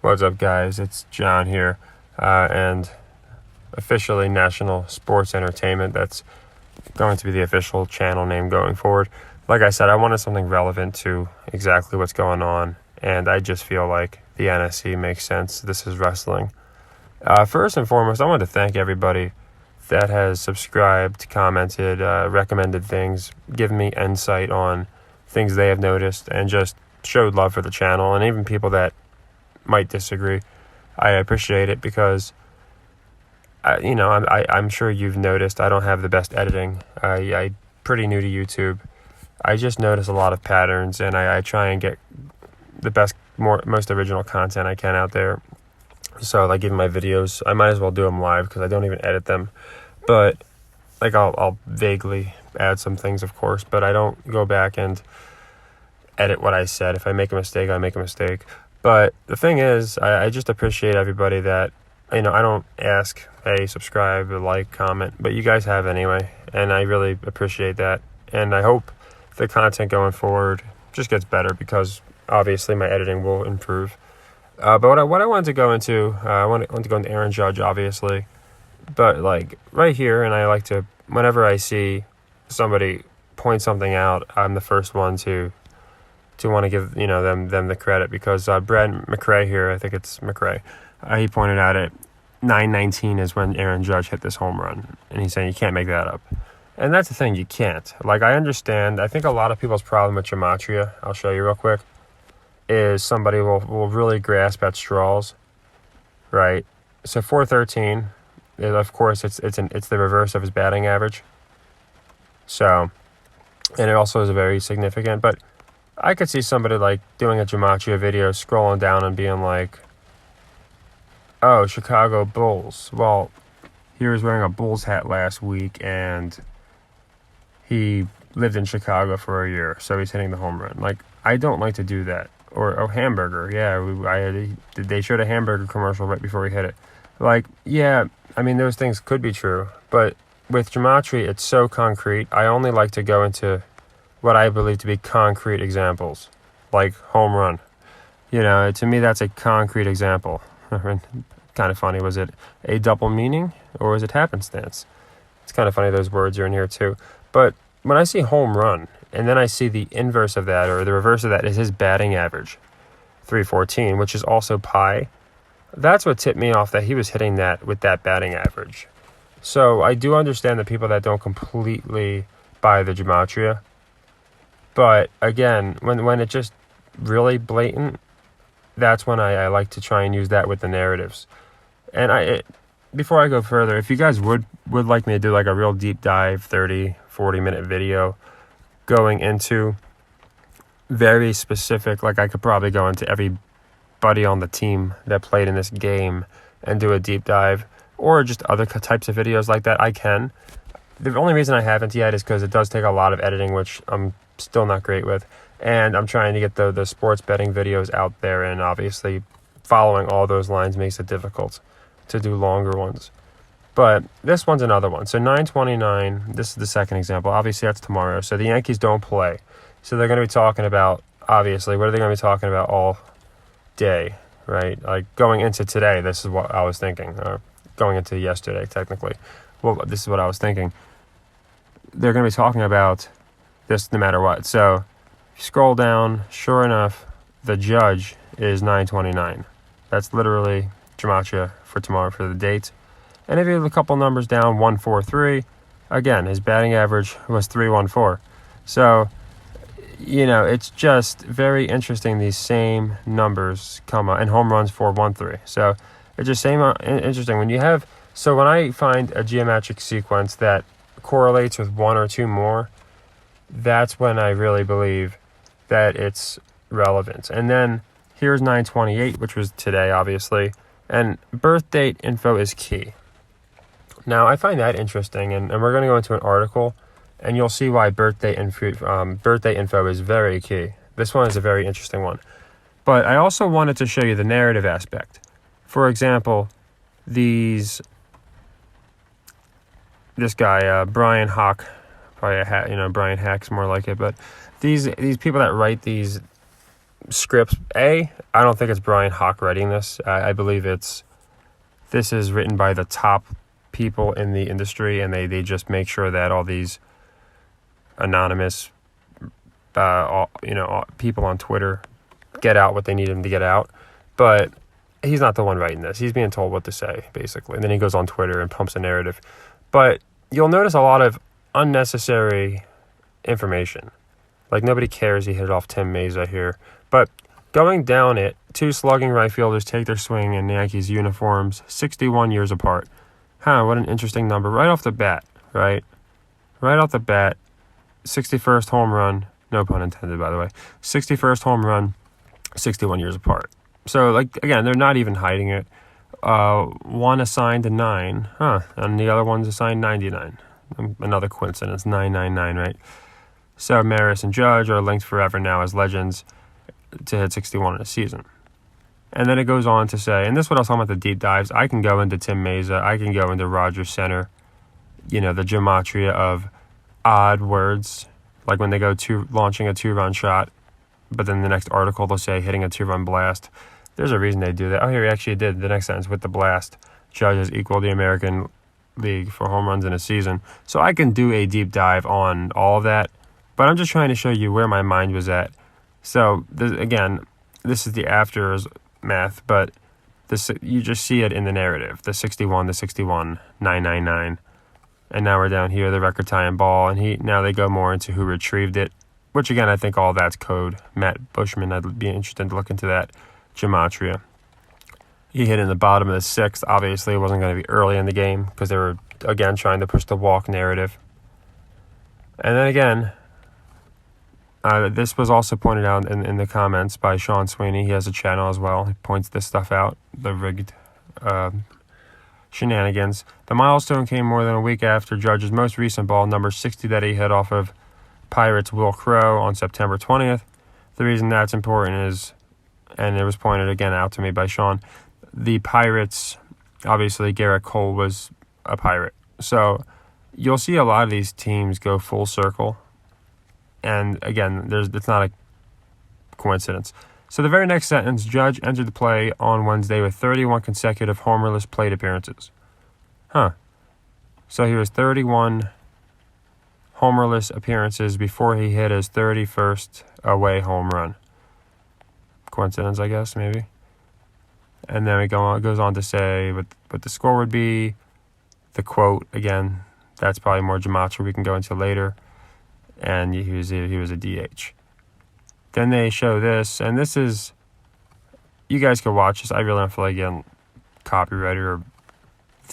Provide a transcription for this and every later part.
What's up, guys? It's John here, and officially National Sports Entertainment. That's going to be the official channel name going forward. Like I said, I wanted something relevant to exactly what's going on, and I just feel like the NSC makes sense. This is wrestling. First and foremost, I wanted to thank everybody that has subscribed, commented, recommended things, given me insight on things they have noticed, and just showed love for the channel, and even people that might disagree. I appreciate it because, I'm sure you've noticed I don't have the best editing. I'm pretty new to YouTube. I just notice a lot of patterns, and I try and get the most original content I can out there. So, like, even my videos, I might as well do them live because I don't even edit them. But, like, I'll vaguely add some things, of course, but I don't go back and edit what I said. If I make a mistake, I make a mistake. But the thing is, I just appreciate everybody that, I don't ask, hey, subscribe, like, comment, but you guys have anyway, and I really appreciate that. And I hope the content going forward just gets better because obviously my editing will improve. But what I wanted to go into, I want to go into Aaron Judge, obviously, but like right here, and I like to, whenever I see somebody point something out, I'm the first one to want to give them the credit because Brad McRae here, I think it's McRae, he pointed out at 9:19 is when Aaron Judge hit this home run, and he's saying you can't make that up. And that's the thing, you can't. Like, I understand, I think a lot of people's problem with Gematria, I'll show you real quick, is somebody will really grasp at straws, right? So 413, of course, it's the reverse of his batting average. So, and it also is very significant, but I could see somebody like doing a Gematria video, scrolling down and being like, oh, Chicago Bulls. Well, he was wearing a Bulls hat last week, and he lived in Chicago for a year, so he's hitting the home run. Like, I don't like to do that. Or hamburger. Yeah, they showed a hamburger commercial right before we hit it. Like, yeah, I mean, those things could be true, but with Gematria, it's so concrete. I only like to go into what I believe to be concrete examples, like home run. To me, that's a concrete example. Kind of funny. Was it a double meaning or was it happenstance? It's kind of funny those words are in here too. But when I see home run, and then I see the inverse of that, or the reverse of that, is his batting average, 314, which is also pi. That's what tipped me off that he was hitting that with that batting average. So I do understand the people that don't completely buy the Gematria. But again, when it's just really blatant, that's when I like to try and use that with the narratives. And before I go further, if you guys would like me to do like a real deep dive, 30, 40-minute video going into very specific, like I could probably go into everybody on the team that played in this game and do a deep dive, or just other types of videos like that, I can. The only reason I haven't yet is because it does take a lot of editing, which I'm still not great with. And I'm trying to get the sports betting videos out there, and obviously following all those lines makes it difficult to do longer ones. But this one's another one. So 9:29, this is the second example. Obviously, that's tomorrow. So the Yankees don't play. So they're going to be talking about, obviously, what are they going to be talking about all day, right? Like going into today, this is what I was thinking. Going into yesterday, technically. Well, this is what I was thinking. They're going to be talking about this no matter what. So scroll down, sure enough, the Judge is 9:29. That's literally Gematria for tomorrow for the date. And if you have a couple numbers down, 143, again, his batting average was 314. So, it's just very interesting these same numbers come up, and home runs 413. So it's just interesting when you have, so when I find a geometric sequence that correlates with one or two more, that's when I really believe that it's relevant. And then here's 928, which was today, obviously, and birth date info is key. Now, I find that interesting, and we're going to go into an article, and you'll see why birthday info is very key. This one is a very interesting one. But I also wanted to show you the narrative aspect. For example, this guy, Brian Hawk, probably Brian Hack's more like it, but these people that write these scripts. I don't think it's Brian Hawk writing this. I believe this is written by the top people in the industry, and they just make sure that all these anonymous, people on Twitter get out what they need him to get out. But he's not the one writing this. He's being told what to say, basically. And then he goes on Twitter and pumps a narrative. But you'll notice a lot of unnecessary information. Like, nobody cares he hit off Tim Mesa here. But going down it, 2 slugging right fielders take their swing in Yankees uniforms, 61 years apart. What an interesting number. Right off the bat, right? Right off the bat, 61st home run, no pun intended, by the way. 61st home run, 61 years apart. So, like, again, they're not even hiding it. One assigned to 9, and the other one's assigned 99. Another coincidence, 999, right? So Maris and Judge are linked forever now as legends to hit 61 in a season. And then it goes on to say, and this is what I was talking about, the deep dives. I can go into Tim Mesa. I can go into Rogers Center. The gematria of odd words, like when they go to launching a 2-run shot, but then the next article they'll say hitting a 2-run blast. There's a reason they do that. Oh, here he actually did the next sentence with the blast. Judge has equaled the American League for home runs in a season. So I can do a deep dive on all of that, but I'm just trying to show you where my mind was at. So, this is the aftermath, but you just see it in the narrative. The 61, 999. And now we're down here, the record tying ball, and now they go more into who retrieved it, which again, I think all that's code. Matt Bushman, I'd be interested to look into that. Gematria. He hit in the bottom of the 6th. Obviously, it wasn't going to be early in the game because they were, again, trying to push the walk narrative. And then again, this was also pointed out in the comments by Sean Sweeney. He has a channel as well. He points this stuff out, the rigged shenanigans. The milestone came more than a week after Judge's most recent ball, number 60, that he hit off of Pirates' Will Crow on September 20th. The reason that's important is, and it was pointed again out to me by Sean, the Pirates, obviously Garrett Cole was a Pirate. So you'll see a lot of these teams go full circle. And again, it's not a coincidence. So the very next sentence, Judge entered the play on Wednesday with 31 consecutive homerless plate appearances. So he was 31 homerless appearances before he hit his 31st away home run. Coincidence, I guess, maybe. And then it goes on to say what the score would be. The quote, again, that's probably more gematria we can go into later. And he was a DH. Then they show this, and this is, you guys can watch this. I really don't feel like getting copyrighted or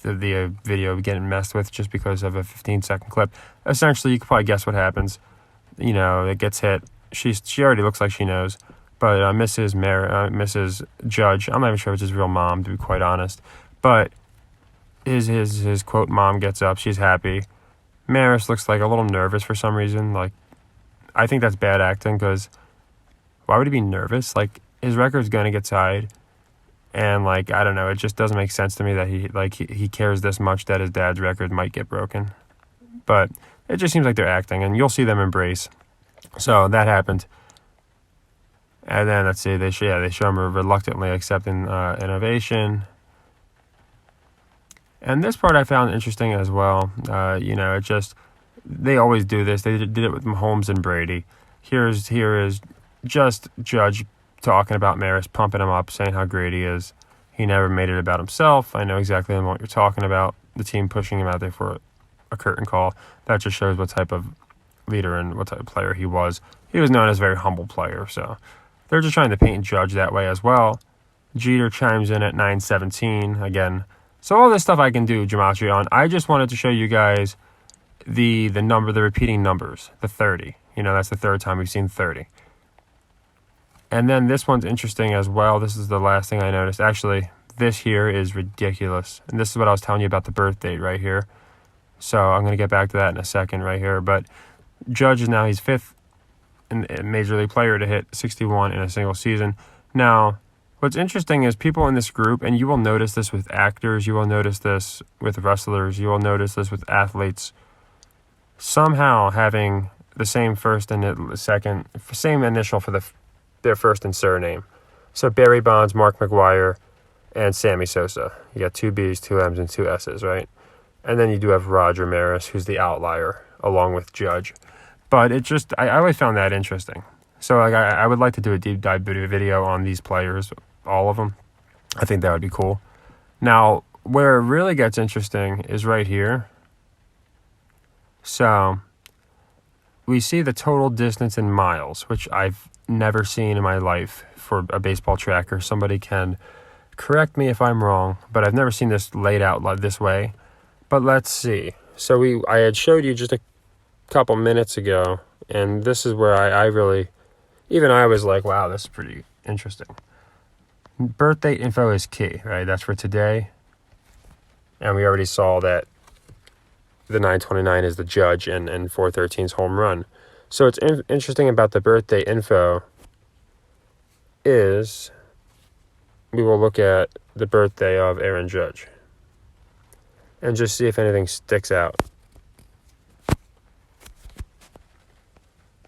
the video getting messed with just because of a 15-second clip. Essentially, you can probably guess what happens. It gets hit. She already looks like she knows. But Mrs. Judge, I'm not even sure if it's his real mom, to be quite honest. But his quote mom gets up. She's happy. Maris looks like a little nervous for some reason. Like, I think that's bad acting because why would he be nervous? Like, his record's going to get tied. And, like, I don't know. It just doesn't make sense to me that he cares this much that his dad's record might get broken. But it just seems like they're acting, and you'll see them embrace. So that happened. And then, let's see, they show him reluctantly accepting an ovation. And this part I found interesting as well. It just, they always do this. They did it with Mahomes and Brady. Here is just Judge talking about Maris, pumping him up, saying how great he is. He never made it about himself. I know exactly what you're talking about. The team pushing him out there for a curtain call. That just shows what type of leader and what type of player he was. He was known as a very humble player, so they're just trying to paint Judge that way as well. Jeter chimes in at 9:17 again. So all this stuff I can do gematria on. I just wanted to show you guys the repeating numbers, the 30. That's the third time we've seen 30. And then this one's interesting as well. This is the last thing I noticed. Actually, this here is ridiculous. And this is what I was telling you about the birth date right here. So I'm going to get back to that in a second right here. But Judge is now, he's 5th major league player to hit 61 in a single season. Now, what's interesting is people in this group, and you will notice this with actors, you will notice this with wrestlers, you will notice this with athletes, somehow having the same first and second, same initial for the their first and surname. So Barry Bonds, Mark McGwire, and Sammy Sosa. You got 2 B's, 2 M's, and 2 S's, right? And then you do have Roger Maris, who's the outlier, along with Judge. But it just, I always found that interesting. So like I would like to do a deep dive video on these players, all of them. I think that would be cool. Now, where it really gets interesting is right here. So we see the total distance in miles, which I've never seen in my life for a baseball tracker. Somebody can correct me if I'm wrong, but I've never seen this laid out like this way. But let's see. So I had showed you just a couple minutes ago, and this is where I really, even I was like, wow, this is pretty interesting. Birthday info is key, right? That's for today. And we already saw that the 929 is the Judge and 413's home run. So what's interesting about the birthday info is we will look at the birthday of Aaron Judge and just see if anything sticks out.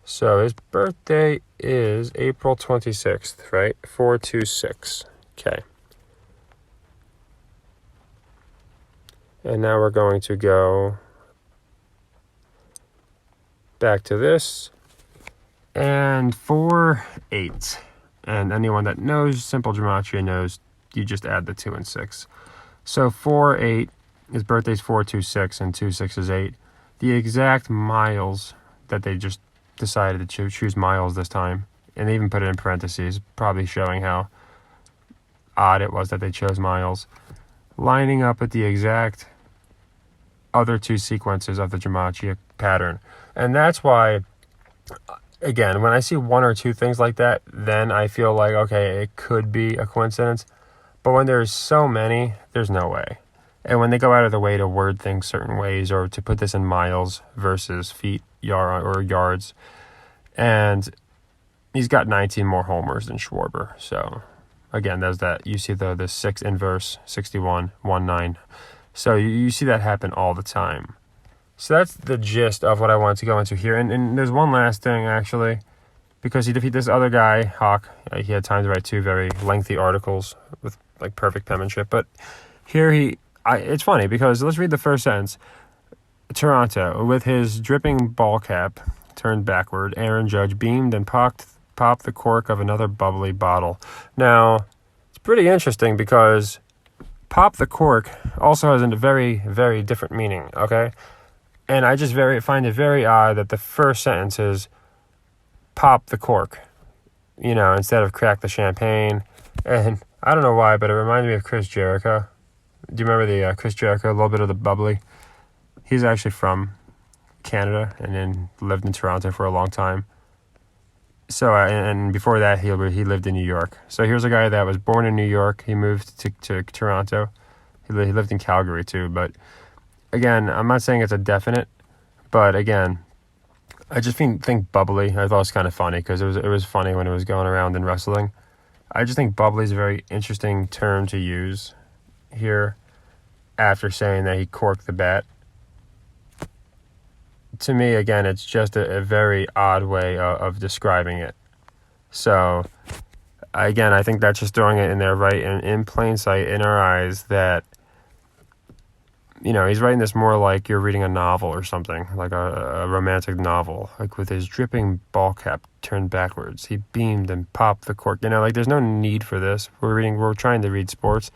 So his birthday is April 26th, right? 426. Okay. And now we're going to go back to this. And 4-8. And anyone that knows simple gematria knows you just add the 2 and 6. So 4-8, his birthday's 426 and 26 is 8. The exact miles that they just decided to choose miles this time, and they even put it in parentheses, probably showing how odd it was that they chose miles, lining up with the exact other 2 sequences of the gematria pattern. And that's why, again, when I see 1 or 2 things like that, then I feel like, okay, it could be a coincidence. But when there's so many, there's no way. And when they go out of their way to word things certain ways, or to put this in miles versus feet, yards, and he's got 19 more homers than Schwarber. So again, there's that. You see the 6 inverse, 61, 19. So you see that happen all the time. So that's the gist of what I wanted to go into here. And there's one last thing, actually, because he defeated this other guy, Hawk. He had time to write 2 very lengthy articles with like perfect penmanship. But here it's funny because let's read the first sentence. Toronto, with his dripping ball cap turned backward, Aaron Judge beamed and popped the cork of another bubbly bottle. Now, it's pretty interesting because pop the cork also has a very, very different meaning, okay? And I just find it very odd that the first sentence is pop the cork, instead of crack the champagne. And I don't know why, but it reminded me of Chris Jericho. Do you remember the Chris Jericho, a little bit of the bubbly? He's actually from Canada and then lived in Toronto for a long time. So, and before that, he lived in New York. So here's a guy that was born in New York. He moved to Toronto. He lived in Calgary too. But again, I'm not saying it's a definite. But again, I just think bubbly. I thought it was kind of funny because it was funny when it was going around in wrestling. I just think bubbly is a very interesting term to use here after saying that he corked the bat. To me, again, it's just a very odd way of describing it. So, again, I think that's just throwing it in there right in plain sight, in our eyes, that, he's writing this more like you're reading a novel or something, like a romantic novel, like with his dripping ball cap turned backwards. He beamed and popped the cork. Like there's no need for this. We're trying to read sports.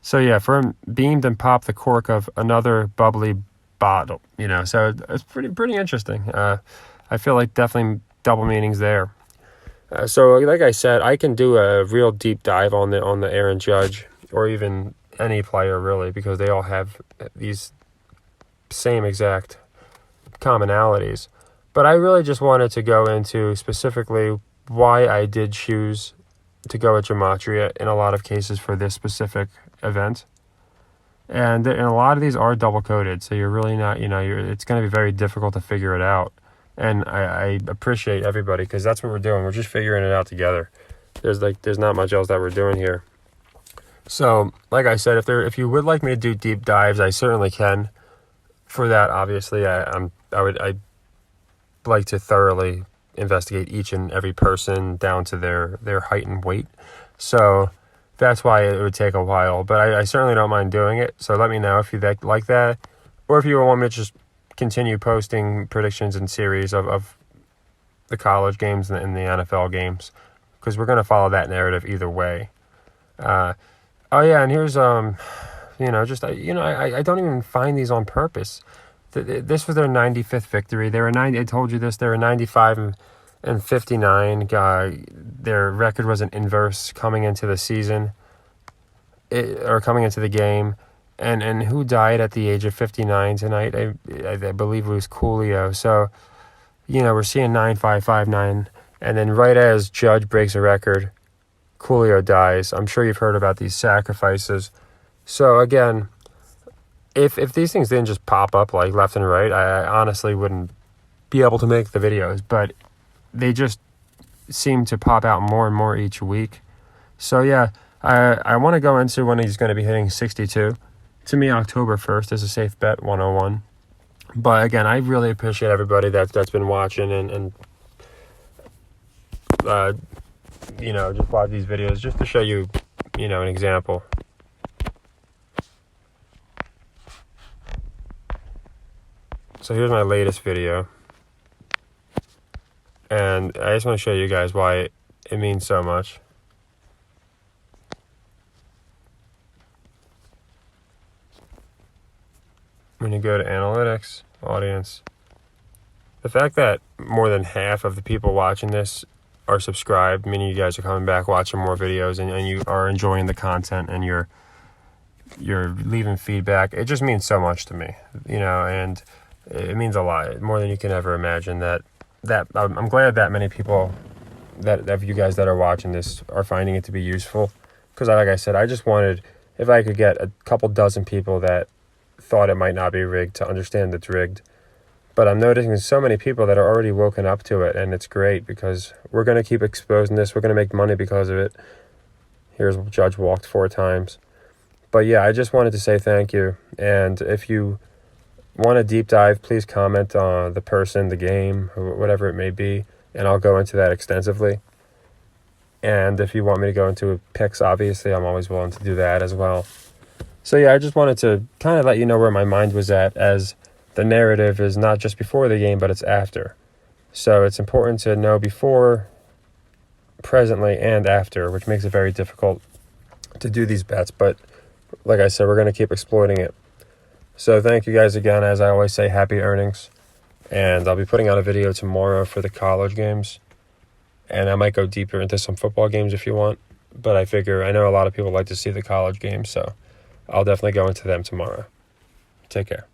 So, yeah, for him, beamed and popped the cork of another bubbly bottle, so it's pretty interesting. I feel like definitely double meanings there. So like I said, I can do a real deep dive on the Aaron Judge, or even any player really, because they all have these same exact commonalities. But I really just wanted to go into specifically why I did choose to go with Gematria in a lot of cases for this specific event. And a lot of these are double-coded, so you're really not, it's going to be very difficult to figure it out. And I appreciate everybody, because that's what we're doing. We're just figuring it out together. There's not much else that we're doing here. So, like I said, if you would like me to do deep dives, I certainly can. For that, obviously, I'd like to thoroughly investigate each and every person down to their height and weight. So that's why it would take a while. But I certainly don't mind doing it. So let me know if you like that, or if you want me to just continue posting predictions and series of the college games and the NFL games, because we're going to follow that narrative either way. Oh yeah, and here's I don't even find these on purpose. This was their 95th victory. They were I told you this. They were 95 and 59. Their record was an inverse coming into the season, or coming into the game. And who died at the age of 59 tonight? I believe it was Coolio. So, we're seeing 9.559, and then right as Judge breaks a record, Coolio dies. I'm sure you've heard about these sacrifices. So again, if these things didn't just pop up like left and right, I honestly wouldn't be able to make the videos. But they just seem to pop out more and more each week. So yeah, I want to go into when he's going to be hitting 62. To me, October 1st is a safe bet, 101. But again, I really appreciate everybody that's been watching and just watch these videos just to show you, an example. So here's my latest video. And I just want to show you guys why it means so much. When you go to analytics, audience, the fact that more than half of the people watching this are subscribed, meaning you guys are coming back watching more videos and you are enjoying the content and you're leaving feedback, it just means so much to me, and it means a lot, more than you can ever imagine. That I'm glad that many people, that of you guys that are watching this, are finding it to be useful, because like I said, I just wanted, if I could get a couple dozen people that thought it might not be rigged to understand it's rigged. But I'm noticing so many people that are already woken up to it, and it's great because we're going to keep exposing this. We're going to make money because of it. Here's Judge walked 4 times. But yeah, I just wanted to say thank you. And if you want a deep dive, please comment on the person, the game, or whatever it may be, and I'll go into that extensively. And if you want me to go into picks, obviously, I'm always willing to do that as well. So yeah, I just wanted to kind of let you know where my mind was at, as the narrative is not just before the game, but it's after. So it's important to know before, presently, and after, which makes it very difficult to do these bets. But like I said, we're going to keep exploiting it. So thank you guys again. As I always say, happy earnings. And I'll be putting out a video tomorrow for the college games. And I might go deeper into some football games if you want. But I know a lot of people like to see the college games, so I'll definitely go into them tomorrow. Take care.